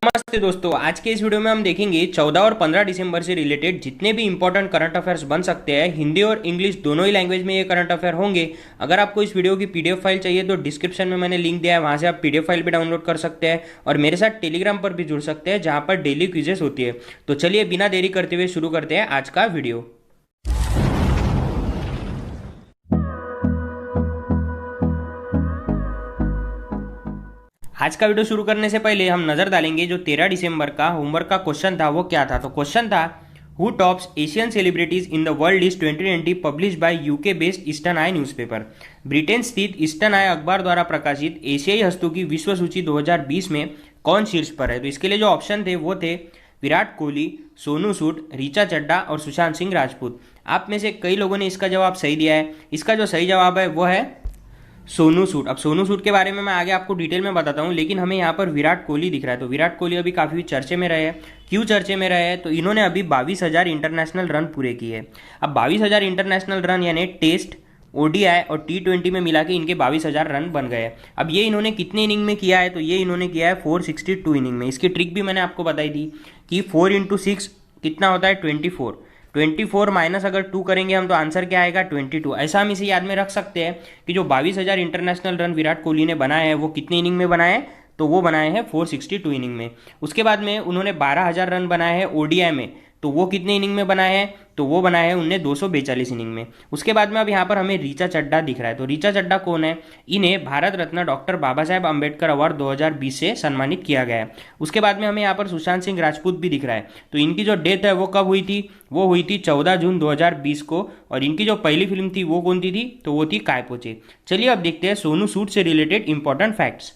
नमस्ते दोस्तों, आज के इस वीडियो में हम देखेंगे 14 और 15 दिसंबर से रिलेटेड जितने भी इंपॉर्टेंट करंट अफेयर्स बन सकते हैं। हिंदी और इंग्लिश दोनों ही लैंग्वेज में ये करंट अफेयर होंगे। अगर आपको इस वीडियो की पीडीएफ फाइल चाहिए तो डिस्क्रिप्शन में मैंने लिंक दिया है, वहां से आप पीडीएफ फाइल भी डाउनलोड कर सकते हैं और मेरे साथ टेलीग्राम पर भी जुड़ सकते हैं जहां पर डेली क्विजेस होती है। तो चलिए बिना देरी करते हुए शुरू करते हैं आज का वीडियो। आज का वीडियो शुरू करने से पहले हम नजर डालेंगे जो 13 दिसंबर का होमवर्क का क्वेश्चन था वो क्या था। तो क्वेश्चन था, who tops Asian celebrities in the world list 2020 publish by UK based eastern I newspaper. Britain स्थित ईस्टर्न आई अखबार द्वारा प्रकाशित एशियाई हस्तों की विश्व सूची 2020 में कौन शीर्ष पर है। तो इसके लिए जो ऑप्शन थे वो थे विराट कोहली, सोनू सूद, ऋचा चड्ढा और सुशांत सिंह राजपूत। आप में से कई लोगों ने इसका जवाब सही दिया है। इसका जो सही जवाब है वो है सोनू सूद। अब सोनू सूद के बारे में मैं आगे आपको डिटेल में बताता हूँ, लेकिन हमें यहाँ पर विराट कोहली दिख रहा है। तो विराट कोहली अभी काफ़ी चर्चे में रहे हैं। क्यों चर्चे में रहे हैं? तो इन्होंने अभी 22,000 इंटरनेशनल रन पूरे किए। अब 22,000 इंटरनेशनल रन यानी टेस्ट, ओडीआई और T20 में मिला के इनके 22,000 रन बन गए। अब ये इन्होंने कितने इनिंग में किया है? तो ये इन्होंने किया है 462 इनिंग में। इसकी ट्रिक भी मैंने आपको बताई थी कि 4 × 6 कितना होता है 24 माइनस अगर 2 करेंगे हम तो आंसर क्या आएगा 22। ऐसा हम इसे याद में रख सकते हैं कि जो 22,000 इंटरनेशनल रन विराट कोहली ने बनाए हैं वो कितने इनिंग में बनाए हैं? तो वो बनाए हैं 462 इनिंग में। उसके बाद में उन्होंने 12,000 रन बनाए हैं ओडीआई में। तो वो कितने इनिंग में बनाए हैं? तो वो बनाए हैं उनने 242 इनिंग में। उसके बाद में अब यहाँ पर हमें ऋचा चड्ढा दिख रहा है। तो ऋचा चड्ढा कौन है? इन्हें भारत रत्न डॉक्टर बाबा साहेब अम्बेडकर अवार्ड 2020 से सम्मानित किया गया है। उसके बाद में हमें यहाँ पर सुशांत सिंह राजपूत भी दिख रहा है। तो इनकी जो डेथ है वो कब हुई थी? वो हुई थी 14 जून 2020 को। और इनकी जो पहली फिल्म थी वो कौन सी थी? तो वो थी काय पोचे। चलिए अब देखते हैं सोनू सूद से रिलेटेड इंपॉर्टेंट फैक्ट्स।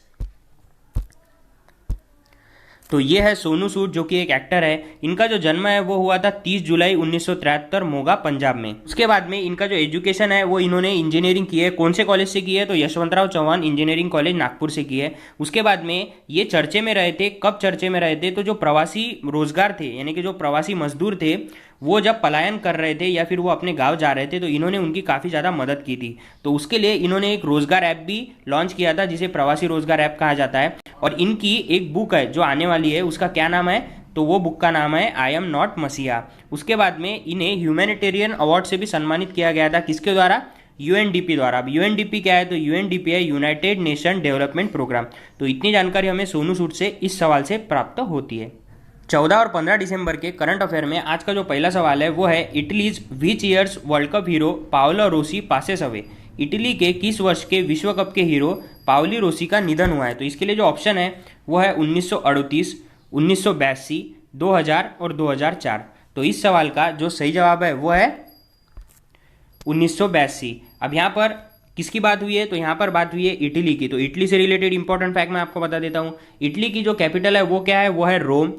तो ये है सोनू सूद जो कि एक एक्टर है। इनका जो जन्म है वो हुआ था 30 जुलाई 1973 मोगा पंजाब में। उसके बाद में इनका जो एजुकेशन है वो इन्होंने इंजीनियरिंग की है। कौन से कॉलेज से की है? तो यशवंतराव चौहान इंजीनियरिंग कॉलेज नागपुर से की है। उसके बाद में ये चर्चे में रहे थे। कब चर्चे में रहे थे? तो जो प्रवासी रोजगार थे यानी कि जो प्रवासी मजदूर थे वो जब पलायन कर रहे थे या फिर वो अपने गांव जा रहे थे तो इन्होंने उनकी काफ़ी ज़्यादा मदद की थी। तो उसके लिए इन्होंने एक रोजगार ऐप भी लॉन्च किया था जिसे प्रवासी रोजगार ऐप कहा जाता है। और इनकी एक बुक है जो आने वाली है, उसका क्या नाम है? तो वो बुक का नाम है आई एम नॉट मसीहा। उसके बाद में इन्हें ह्यूमैनिटेरियन अवार्ड से भी सम्मानित किया गया था। किसके द्वारा? यूएनडीपी द्वारा। अब यूएनडीपी क्या है? तो यूएनडीपी है यूनाइटेड नेशन डेवलपमेंट प्रोग्राम। तो इतनी जानकारी हमें सोनू सूद से इस सवाल से प्राप्त होती है। 14 और 15 दिसंबर के करंट अफेयर में आज का जो पहला सवाल है वो है, Italy's which years world cup hero Paolo Rossi passes away. Italy के किस वर्ष के विश्व कप के हीरो पाओली रोसी का निधन हुआ है? तो इसके लिए जो ऑप्शन है वो है 1938, 1982, 2000 और 2004। तो इस सवाल का जो सही जवाब है वो है 1982। अब यहाँ पर किसकी बात हुई है? तो यहाँ पर बात हुई है इटली की। तो इटली से रिलेटेड इंपॉर्टेंट फैक्ट मैं आपको बता देता हूँ। इटली की जो कैपिटल है वो क्या है? वो है रोम।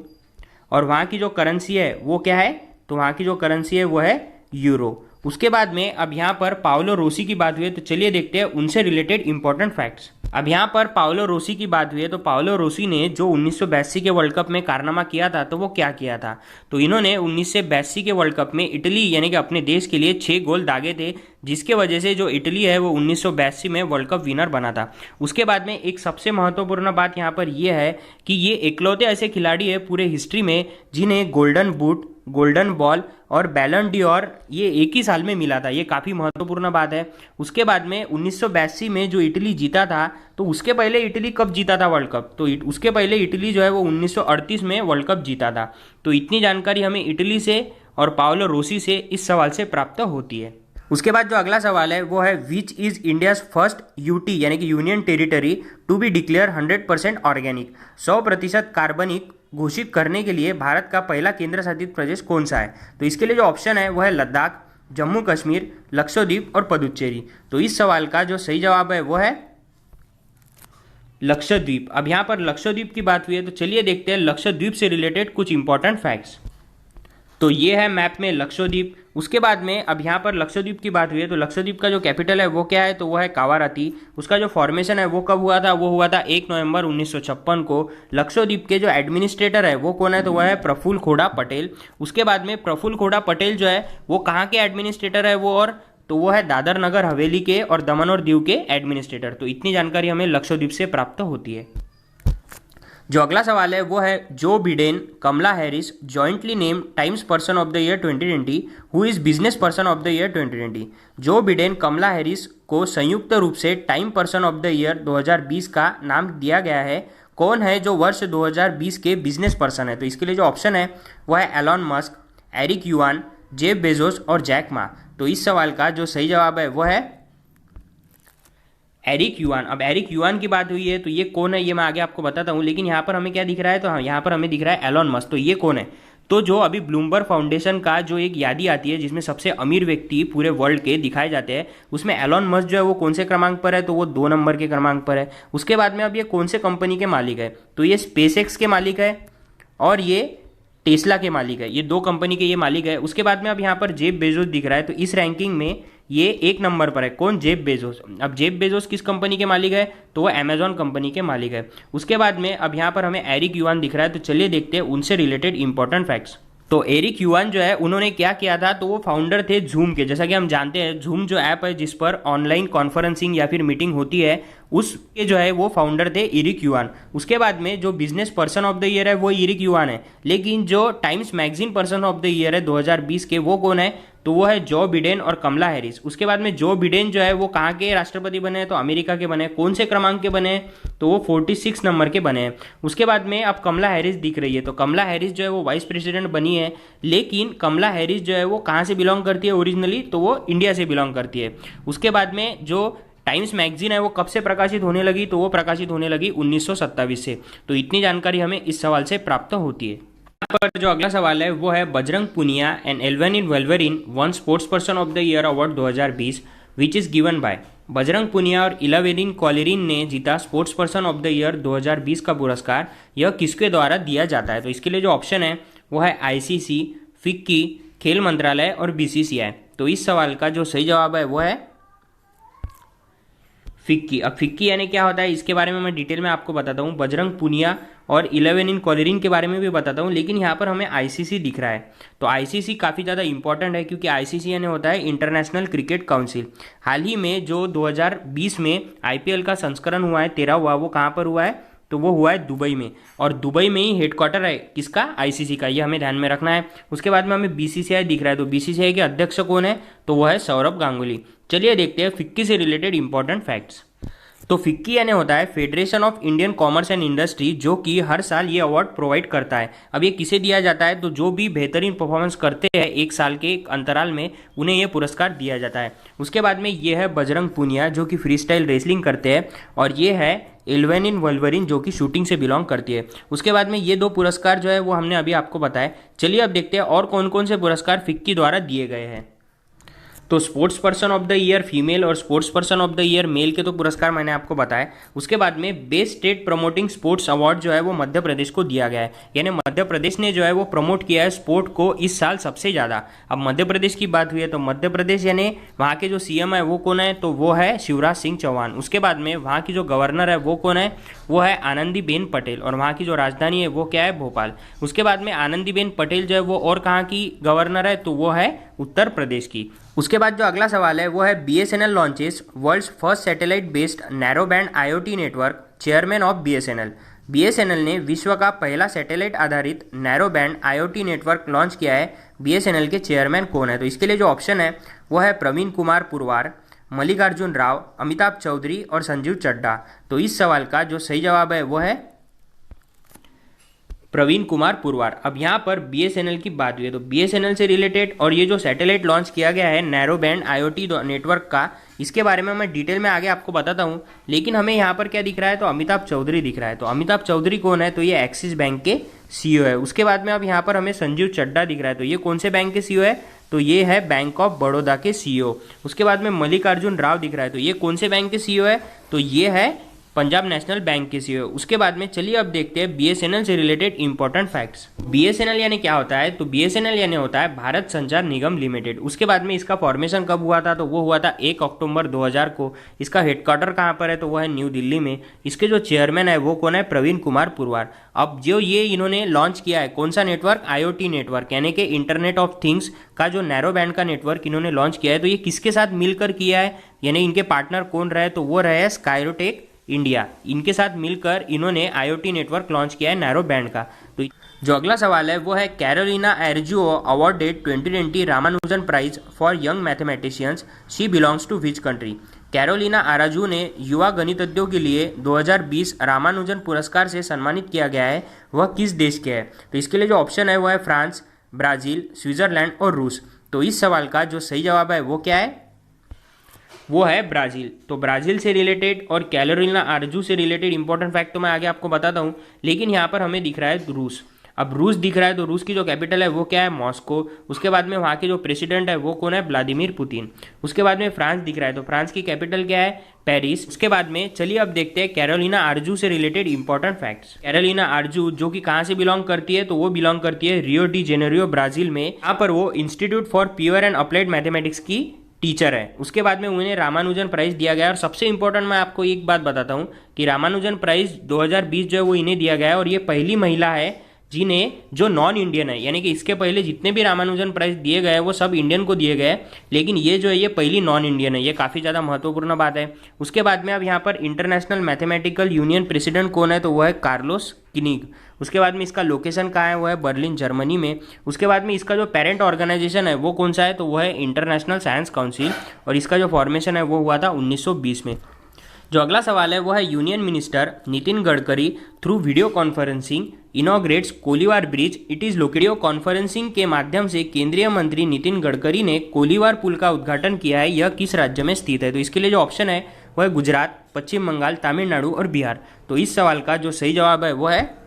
और वहाँ की जो करेंसी है वो क्या है? तो वहाँ की जो करेंसी है वो है यूरो। उसके बाद में अब यहाँ पर पाओलो रोसी की बात हुई है। तो चलिए देखते हैं उनसे रिलेटेड इंपॉर्टेंट फैक्ट्स। अब यहाँ पर पाओलो रोसी की बात हुई है। तो पाओलो रोसी ने जो 1982 के वर्ल्ड कप में कारनामा किया था तो वो क्या किया था? तो इन्होंने 1982 के वर्ल्ड कप में इटली यानी कि अपने देश के लिए 6 गोल दागे थे, जिसके वजह से जो इटली है वो 1982 में वर्ल्ड कप विनर बना था। उसके बाद में एक सबसे महत्वपूर्ण बात यहाँ पर यह है कि ये इकलौते ऐसे खिलाड़ी है पूरे हिस्ट्री में जिन्हें गोल्डन बूट, गोल्डन बॉल और बैलन डी'ओर ये एक ही साल में मिला था। ये काफ़ी महत्वपूर्ण बात है। उसके बाद में 1982 में जो इटली जीता था, तो उसके पहले इटली कब जीता था वर्ल्ड कप? तो उसके पहले इटली जो है वो 1938 में वर्ल्ड कप जीता था। तो इतनी जानकारी हमें इटली से और पाओलो रोसी से इस सवाल से प्राप्त होती है। उसके बाद जो अगला सवाल है वो है, which is India's first UT यानी कि union territory to be declared 100% organic. 100% कार्बनिक घोषित करने के लिए भारत का पहला केंद्र शासित प्रदेश कौन सा है? तो इसके लिए जो ऑप्शन है वो है लद्दाख, जम्मू कश्मीर, लक्षद्वीप और पुदुचेरी। तो इस सवाल का जो सही जवाब है वो है लक्षद्वीप। अब यहाँ पर लक्षद्वीप की बात हुई है तो चलिए देखते हैं लक्षद्वीप से रिलेटेड कुछ इंपॉर्टेंट फैक्ट्स। तो ये है मैप में लक्षद्वीप। उसके बाद में अब यहाँ पर लक्षद्वीप की बात हुई है तो लक्षद्वीप का जो कैपिटल है वो क्या है? तो वो है कावाराती। उसका जो फॉर्मेशन है वो कब हुआ था? वो हुआ था 1 नवंबर 1956 को। लक्षद्वीप के जो एडमिनिस्ट्रेटर है वो कौन है? तो वह है प्रफुल्ल खोड़ा पटेल। उसके बाद में प्रफुल्ल खोड़ा पटेल जो है वो कहाँ के एडमिनिस्ट्रेटर है वो? और तो वो है दादर नगर हवेली के और दमन और दीव के एडमिनिस्ट्रेटर। तो इतनी जानकारी हमें लक्षद्वीप से प्राप्त होती है। जो अगला सवाल है वो है जो Biden Kamala Harris jointly name Times person of the year 2020 who is business person of the year 2020। जो बिडेन कमला हैरिस को संयुक्त रूप से Time person of the year 2020 का नाम दिया गया है। कौन है जो वर्ष 2020 के बिजनेस पर्सन है? तो इसके लिए जो ऑप्शन है वो है Elon Musk, Eric Yuan, Jeff Bezos और जैक मा। तो इस सवाल का जो सही जवाब है वो है एरिक युआन। अब एरिक युआन की बात हुई है तो ये कौन है ये मैं आगे आपको बताता हूँ, लेकिन यहाँ पर हमें क्या दिख रहा है? तो हाँ, यहाँ पर हमें दिख रहा है एलॉन मस्क। तो ये कौन है? तो जो अभी ब्लूमबर्ग फाउंडेशन का जो एक यादी आती है जिसमें सबसे अमीर व्यक्ति पूरे वर्ल्ड के दिखाए जाते हैं, उसमें एलॉन मस्क जो है वो कौन से क्रमांक पर है? तो वो 2 नंबर के क्रमांक पर है। उसके बाद में अब ये कौन से कंपनी के मालिक है? तो ये स्पेसएक्स के मालिक है और ये टेस्ला के मालिक है। ये 2 कंपनी के ये मालिक है। उसके बाद में अब यहाँ पर जेफ बेजोस दिख रहा है, तो इस रैंकिंग में ये 1 नंबर पर है। कौन? Jeff Bezos. अब जेफ बेजोस किस कंपनी के मालिक है? तो वो अमेजॉन कंपनी के मालिक है। उसके बाद में अब यहाँ पर हमें एरिक युआन दिख रहा है, तो चलिए देखते हैं उनसे रिलेटेड इंपॉर्टेंट फैक्ट्स। तो एरिक युआन जो है उन्होंने क्या किया था? तो वो फाउंडर थे जूम के। जैसा कि हम जानते हैं जूम जो ऐप है जिस पर ऑनलाइन कॉन्फ्रेंसिंग या फिर मीटिंग होती है, उसके जो है वो फाउंडर थे एरिक युआन। उसके बाद में जो business person of the year है वो एरिक युआन है, लेकिन जो times magazine person of the year है 2020 के वो कौन है? तो वो है जो बिडेन और कमला हैरिस। उसके बाद में जो बिडेन जो है वो कहाँ के राष्ट्रपति बने हैं? तो अमेरिका के बने हैं। कौन से क्रमांक के बने हैं? तो वो 46 नंबर के बने हैं। उसके बाद में अब कमला हैरिस दिख रही है, तो कमला हैरिस जो है वो वाइस प्रेसिडेंट बनी है, लेकिन कमला हैरिस जो है वो कहाँ से बिलोंग करती है ओरिजिनली? तो वो इंडिया से बिलोंग करती है। उसके बाद में जो टाइम्स मैगजीन है वो कब से प्रकाशित होने लगी? तो वो प्रकाशित होने लगी 1927 से। तो इतनी जानकारी हमें इस सवाल से प्राप्त होती है। यहाँ पर जो अगला सवाल है वो है Bajrang Punia and Elavenil Valarivan won sports person of the year award 2020 which is given by. Bajrang Punia और इलावेनिन कॉलेरिन ने जीता sports person of the year 2020 का पुरस्कार। यह किसके द्वारा दिया जाता है? तो इसके लिए जो ऑप्शन है वो है आईसीसी, फिक्की, खेल मंत्रालय और बीसीसीआई। तो इस सवाल का जो सही जवाब है वो है फिक्की। अब फिक्की यानी क्या होता है इसके बारे में मैं डिटेल में आपको बताता हूँ। बजरंग पुनिया और इलेवेनिन कॉलेरिन के बारे में भी बताता हूँ, लेकिन यहाँ पर हमें आईसीसी दिख रहा है। तो आईसीसी काफ़ी ज़्यादा इंपॉर्टेंट है क्योंकि आईसीसी यानी होता है इंटरनेशनल क्रिकेट काउंसिल। हाल ही में जो 2020 में आईपीएल का संस्करण हुआ है 13 हुआ, वो कहाँ पर हुआ है? तो वो हुआ है दुबई में, और दुबई में ही हेडक्वार्टर है किसका? आईसीसी का। ये हमें ध्यान में रखना है। उसके बाद में हमें बीसीसीआई दिख रहा है, तो बीसीसीआई के अध्यक्ष कौन है? तो वो है सौरभ गांगुली। चलिए देखते हैं फिक्की से रिलेटेड इंपॉर्टेंट फैक्ट्स। तो फिक्की यानी होता है federation of Indian commerce and industry, जो कि हर साल ये अवार्ड प्रोवाइड करता है। अब ये किसे दिया जाता है? तो जो भी बेहतरीन परफॉर्मेंस करते हैं 1 साल के अंतराल में, उन्हें ये पुरस्कार दिया जाता है। उसके बाद में ये है बजरंग पुनिया जो कि फ्री स्टाइल रेसलिंग करते हैं, और ये है एल्वेनिन वल्वरिन जो कि शूटिंग से बिलोंग करती है। उसके बाद में ये 2 पुरस्कार जो है वो हमने अभी आपको बताए। चलिए अब देखते हैं और कौन कौन से पुरस्कार फिक्की द्वारा दिए गए हैं। तो sports person of the year female और sports person of the year male के तो पुरस्कार मैंने आपको बताया। उसके बाद में best state promoting sports award जो है वो मध्य प्रदेश को दिया गया है, यानी मध्य प्रदेश ने जो है वो प्रमोट किया है स्पोर्ट को इस साल सबसे ज़्यादा। अब मध्य प्रदेश की बात हुई है तो मध्य प्रदेश यानी वहाँ के जो सीएम है वो कौन है? तो वो है शिवराज सिंह चौहान। उसके बाद में वहाँ की जो गवर्नर है वो कौन है? वो है आनंदीबेन पटेल, और वहाँ की जो राजधानी है वो क्या है? भोपाल। उसके बाद में आनंदीबेन पटेल जो है वो और कहाँ की गवर्नर है? तो वो है उत्तर प्रदेश की। उसके बाद जो अगला सवाल है वो है BSNL launches world's first satellite based narrow band IoT network, chairman of BSNL. BSNL ने विश्व का पहला सैटेलाइट आधारित narrow band IoT network launch किया है। बीएसएनएल के चेयरमैन कौन है? तो इसके लिए जो ऑप्शन है वो है प्रवीण कुमार पुरवार, मल्लिकार्जुन राव, अमिताभ चौधरी और संजीव चड्ढा। तो इस सवाल का जो सही जवाब है वो है प्रवीण कुमार पुरवार। अब यहाँ पर बीएसएनएल की बात हुई है तो बीएसएनएल से रिलेटेड और ये जो सैटेलाइट लॉन्च किया गया है नैरो बैंड आईओटी नेटवर्क का, इसके बारे में मैं डिटेल में आगे आपको बताता हूँ। लेकिन हमें यहाँ पर क्या दिख रहा है? तो अमिताभ चौधरी दिख रहा है। तो अमिताभ चौधरी कौन है? तो ये एक्सिस बैंक के सीईओ है। उसके बाद में अब यहाँ पर हमें संजीव चड्ढा दिख रहा है। तो ये कौन से बैंक के सीईओ है? तो ये है बैंक ऑफ बड़ौदा के सीईओ। उसके बाद में मल्लिकार्जुन राव दिख रहा है। तो ये कौन से बैंक के सीईओ है? तो ये है पंजाब नेशनल बैंक के सीईओ। उसके बाद में चलिए अब देखते हैं बीएसएनएल से रिलेटेड इंपॉर्टेंट फैक्ट्स। बीएसएनएल यानी क्या होता है? तो बीएसएनएल यानी होता है भारत संचार निगम लिमिटेड। उसके बाद में इसका फॉर्मेशन कब हुआ था? तो वो हुआ था 1 अक्टूबर 2000 को। इसका हेडक्वार्टर कहाँ पर है? तो वो है न्यू दिल्ली में। इसके जो चेयरमैन है वो कौन है? प्रवीण कुमार पुरवार। अब जो ये इन्होंने लॉन्च किया है कौन सा नेटवर्क? आईओटी नेटवर्क, यानी कि इंटरनेट ऑफ थिंग्स का जो नैरो बैंड का नेटवर्क इन्होंने लॉन्च किया है। तो ये किसके साथ मिलकर किया है, यानी इनके पार्टनर कौन रहे? तो वो रहे स्काइरोटेक इंडिया, इनके साथ मिलकर इन्होंने IoT नेटवर्क लॉन्च किया है नैरो बैंड का। तो जो अगला सवाल है वो है Carolina Araujo awarded 2020 Ramanujan prize for young mathematicians, she belongs to which country. Carolina Araujo ने युवा गणितज्ञों के लिए 2020 रामानुजन पुरस्कार से सम्मानित किया गया है, वह किस देश के है। तो इसके लिए जो ऑप्शन है वो है फ्रांस, ब्राज़ील, स्विट्ज़रलैंड और रूस। तो इस सवाल का जो सही जवाब है वो क्या है, वो है ब्राज़ील। तो ब्राज़ील से रिलेटेड और कैरोलिना आरजू से रिलेटेड इंपॉर्टेंट फैक्ट तो मैं आगे आपको बताता हूँ, लेकिन यहाँ पर हमें दिख रहा है रूस। अब रूस दिख रहा है तो रूस की जो कैपिटल है वो क्या है, मॉस्को। उसके बाद में वहाँ के जो प्रेसिडेंट है वो कौन है, व्लादिमीर पुतिन। उसके बाद में फ्रांस दिख रहा है तो फ्रांस की कैपिटल क्या है, पेरिस। उसके बाद में चलिए अब देखते हैं कैरोलिना आरजू से रिलेटेड इंपॉर्टेंट फैक्ट्स। कैरोलिना आरजू जो कि कहाँ से बिलोंग करती है, तो वो बिलोंग करती है रियो डी जेनेरियो ब्राज़ील में। यहाँ पर वो institute for pure and applied mathematics की टीचर है। उसके बाद में उन्हें रामानुजन प्राइज दिया गया। और सबसे इंपॉर्टेंट मैं आपको एक बात बताता हूँ कि रामानुजन प्राइज 2020 जो है वो इन्हें दिया गया है, और ये पहली महिला है जिन्हें जो नॉन इंडियन है, यानी कि इसके पहले जितने भी रामानुजन प्राइज दिए गए वो सब इंडियन को दिए गए, लेकिन ये जो है ये पहली नॉन इंडियन है। ये काफ़ी ज़्यादा महत्वपूर्ण बात है। उसके बाद में अब यहाँ पर इंटरनेशनल मैथमेटिकल यूनियन प्रेसिडेंट कौन है, तो वो है कार्लोस किनिग। उसके बाद में इसका लोकेशन कहाँ है, वो है बर्लिन जर्मनी में। उसके बाद में इसका जो पेरेंट ऑर्गेनाइजेशन है वो कौन सा है, तो वो है इंटरनेशनल साइंस काउंसिल, और इसका जो फॉर्मेशन है वो हुआ था 1920 में। जो अगला सवाल है वो है union minister Nitin Gadkari through video conferencing inaugurates Koilwar bridge, it is located. Video conferencing के माध्यम से केंद्रीय मंत्री नितिन गडकरी ने कोलीवार पुल का उद्घाटन किया है, यह किस राज्य में स्थित है। तो इसके लिए जो ऑप्शन है वो है गुजरात, पश्चिम बंगाल, तमिलनाडु और बिहार। तो इस सवाल का जो सही जवाब है वो है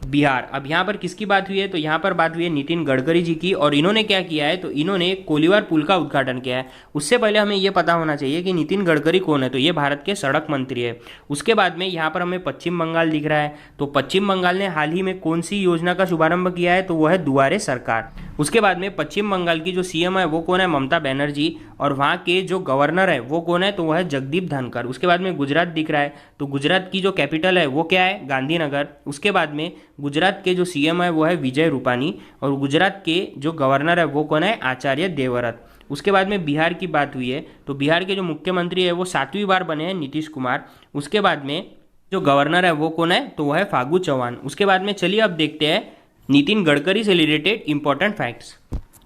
बिहार। अब यहाँ पर किसकी बात हुई है, तो यहाँ पर बात हुई है नितिन गडकरी जी की, और इन्होंने क्या किया है, तो इन्होंने कोलीवार पुल का उद्घाटन किया है। उससे पहले हमें यह पता होना चाहिए कि नितिन गडकरी कौन है, तो ये भारत के सड़क मंत्री है। उसके बाद में यहाँ पर हमें पश्चिम बंगाल दिख रहा है, तो पश्चिम बंगाल ने हाल ही में कौन सी योजना का शुभारंभ किया है, तो वो है दुआरे सरकार। उसके बाद में पश्चिम बंगाल की जो सीएम है वो कौन है, ममता बनर्जी, और वहाँ के जो गवर्नर है वो कौन है, तो वो है जगदीप धनखड़। उसके बाद में गुजरात दिख रहा है, तो गुजरात की जो कैपिटल है वो क्या है, गांधीनगर। उसके बाद में गुजरात के जो सीएम है वो है विजय रूपानी, और गुजरात के जो गवर्नर है वो कौन है, आचार्य देवव्रत। उसके बाद में बिहार की बात हुई है, तो बिहार के जो मुख्यमंत्री है वो 7वीं बार बने हैं, नीतीश कुमार। उसके बाद में जो गवर्नर है वो कौन है, तो वो है फागू चौहान। उसके बाद में चलिए अब देखते हैं नितिन गडकरी से रिलेटेड इंपॉर्टेंट फैक्ट्स।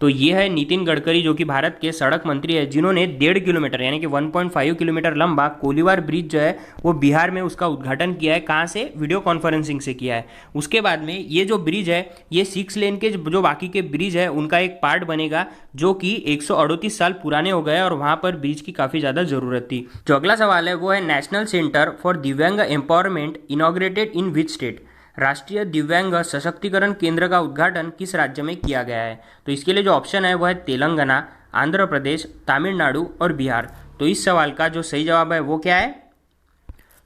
तो ये है नितिन गडकरी जो कि भारत के सड़क मंत्री है, जिन्होंने 1.5 किलोमीटर यानी कि 1.5 किलोमीटर लंबा कोलीवार ब्रिज जो है वो बिहार में उसका उद्घाटन किया है। कहाँ से, वीडियो कॉन्फ्रेंसिंग से किया है। उसके बाद में ये जो ब्रिज है ये 6 लेन के जो बाकी के ब्रिज है उनका एक पार्ट बनेगा, जो कि 138 साल पुराने हो गए और वहाँ पर ब्रिज की काफ़ी ज़्यादा ज़रूरत थी। जो अगला सवाल है वो है नेशनल सेंटर फॉर दिव्यांग empowerment inaugurated in which state. राष्ट्रीय दिव्यांग सशक्तिकरण केंद्र का उद्घाटन किस राज्य में किया गया है। तो इसके लिए जो ऑप्शन है वो है तेलंगाना, आंध्र प्रदेश, तमिलनाडु और बिहार। तो इस सवाल का जो सही जवाब है वो क्या है,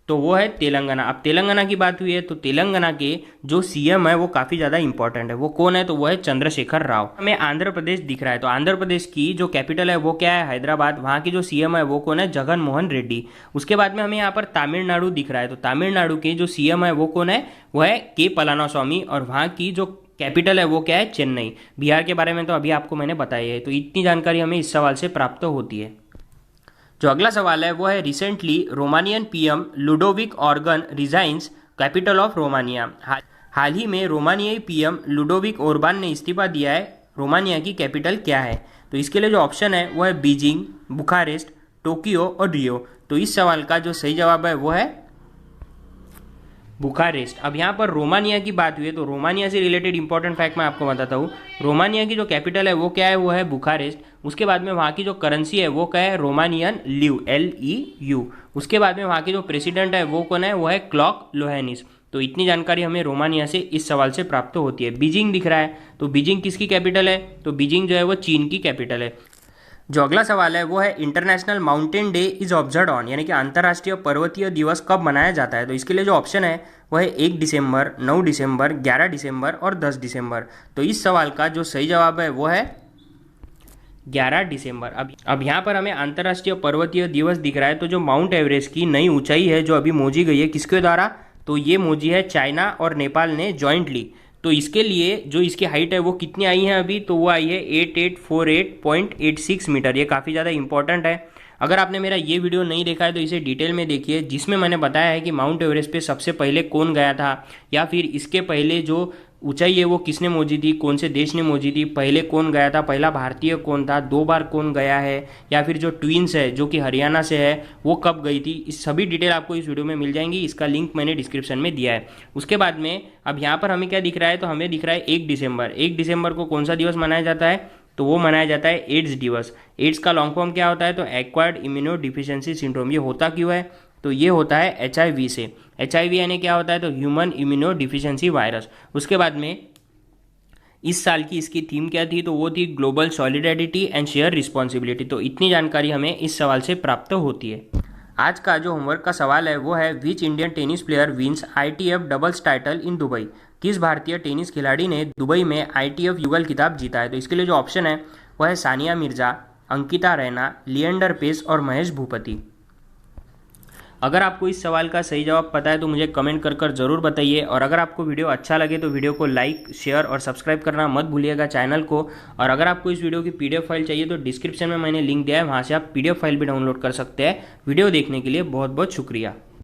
तो वो है तेलंगाना। अब तेलंगाना की बात हुई है तो तेलंगाना के जो सीएम है वो काफ़ी ज़्यादा इंपॉर्टेंट है। वो कौन है, तो वो है चंद्रशेखर राव। हमें आंध्र प्रदेश दिख रहा है, तो आंध्र प्रदेश की जो कैपिटल है वो क्या है, हैदराबाद। वहाँ की जो सीएम है वो कौन है, जगन मोहन रेड्डी। उसके बाद में हमें यहाँ पर तमिलनाडु दिख रहा है, तो तमिलनाडु के जो सीएम है वो कौन है, वो है के पलानीस्वामी, और वहाँ की जो कैपिटल है वो क्या है, चेन्नई। बिहार के बारे में तो अभी आपको मैंने बताया है, तो इतनी जानकारी हमें इस सवाल से प्राप्त होती है। जो अगला सवाल है वो है recently Romanian PM Ludovic Orban resigns capital of Romania. हाल ही में रोमानियाई पीएम लुडोविक ऑर्बन ने इस्तीफा दिया है, रोमानिया की कैपिटल क्या है। तो इसके लिए जो ऑप्शन है वो है बीजिंग, बुखारेस्ट, टोक्यो और रियो। तो इस सवाल का जो सही जवाब है वो है बुखारेस्ट। अब यहाँ पर रोमानिया की बात हुई है, तो रोमानिया से रिलेटेड इंपॉर्टेंट फैक्ट मैं आपको बताता हूँ। रोमानिया की जो कैपिटल है वो क्या है, वो है बुखारेस्ट। उसके बाद में वहाँ की जो करेंसी है वो क्या है, रोमानियन ल्यू, LEU। उसके बाद में वहाँ के जो प्रेसिडेंट है वो कौन है, वो है क्लॉक लोहेनिस। तो इतनी जानकारी हमें रोमानिया से इस सवाल से प्राप्त होती है। बीजिंग दिख रहा है, तो बीजिंग किसकी कैपिटल है, तो बीजिंग जो है वो चीन की कैपिटल है। जो अगला सवाल है वो है international mountain day is observe on, यानी कि अंतर्राष्ट्रीय पर्वतीय दिवस कब मनाया जाता है। तो इसके लिए जो ऑप्शन है वो है 1 दिसंबर, 9 दिसंबर, 11 दिसंबर और 10 दिसंबर। तो इस सवाल का जो सही जवाब है वो है 11 दिसंबर। अब यहाँ पर हमें अंतर्राष्ट्रीय पर्वतीय दिवस दिख रहा है, तो जो माउंट एवरेस्ट की नई ऊंचाई है जो अभी मोजी गई है किसके द्वारा, तो ये मोजी है चाइना और नेपाल ने जॉइंटली। तो इसके लिए जो इसकी हाइट है वो कितनी आई है अभी, तो वो आई है 8848.86 मीटर। ये काफ़ी ज़्यादा इंपॉर्टेंट है। अगर आपने मेरा ये वीडियो नहीं देखा है तो इसे डिटेल में देखिए, जिसमें मैंने बताया है कि माउंट एवरेस्ट पे सबसे पहले कौन गया था, या फिर इसके पहले जो ऊंचाई है वो किसने मोजी थी, कौन से देश ने मोजी थी, पहले कौन गया था, पहला भारतीय कौन था, 2 बार कौन गया है, या फिर जो ट्विंस है जो कि हरियाणा से है वो कब गई थी। इस सभी डिटेल आपको इस वीडियो में मिल जाएंगी। इसका लिंक मैंने डिस्क्रिप्शन में दिया है। उसके बाद में अब यहाँ पर हमें क्या दिख रहा है, तो हमें दिख रहा है 1 दिसंबर। 1 दिसंबर को कौन सा दिवस मनाया जाता है, तो वो मनाया जाता है एड्स दिवस। एड्स का लॉन्ग फॉर्म क्या होता है, तो एक्वायर्ड इम्यूनो डिफिशियंसी सिंड्रोम। ये होता क्यों है, तो ये होता है HIV से। HIV यानी क्या होता है, तो ह्यूमन इम्यूनो डिफिशियंसी वायरस। उसके बाद में इस साल की इसकी थीम क्या थी, तो वो थी global solidarity and share responsibility. तो इतनी जानकारी हमें इस सवाल से प्राप्त होती है। आज का जो होमवर्क का सवाल है वो है, which Indian tennis player wins ITF doubles title in Dubai. किस भारतीय टेनिस खिलाड़ी ने दुबई में ITF युगल खिताब जीता है। तो इसके लिए जो ऑप्शन है वो है सानिया मिर्जा, अंकिता रैना, लिएंडर पेस और महेश भूपति। अगर आपको इस सवाल का सही जवाब पता है तो मुझे कमेंट कर ज़रूर बताइए। और अगर आपको वीडियो अच्छा लगे तो वीडियो को लाइक, शेयर और सब्सक्राइब करना मत भूलिएगा चैनल को। और अगर आपको इस वीडियो की PDF फाइल चाहिए तो डिस्क्रिप्शन में मैंने लिंक दिया है, वहाँ से आप PDF फाइल भी डाउनलोड कर सकते हैं। वीडियो देखने के लिए बहुत बहुत शुक्रिया।